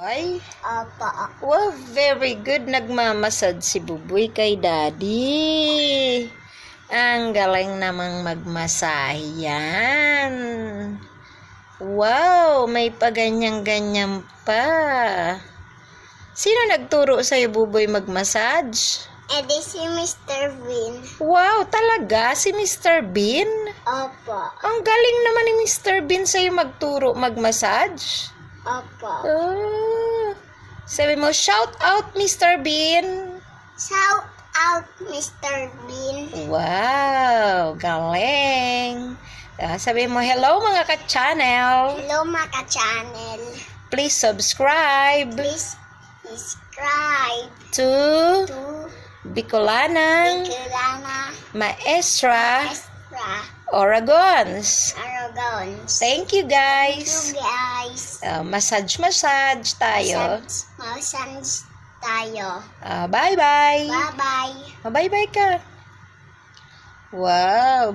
Ay, Opo. wow, very good. Nagmamasad si Buboy kay Daddy. Ang galing namang magmasahe yan. Wow, may paganyan-ganyan pa. Sino nagturo sa'yo, Buboy, magmassage? Di si Mr. Bean. Wow, talaga? Si Mr. Bean? Opo. Ang galing naman ni Mr. Bean sa'yo magturo magmassage. Opo. Sabi mo, shout out, Mr. Bean. Shout out, Mr. Bean. Wow, galing. Sabi mo, hello mga ka-channel. Hello mga channel. Please subscribe Please subscribe to to Bicolanang Bicolana Maestra Extra Oragons. Arrogance. Thank you, guys. You guys. Massage tayo. Massage tayo. Bye-bye. Bye-bye. Bye-bye ka. Wow.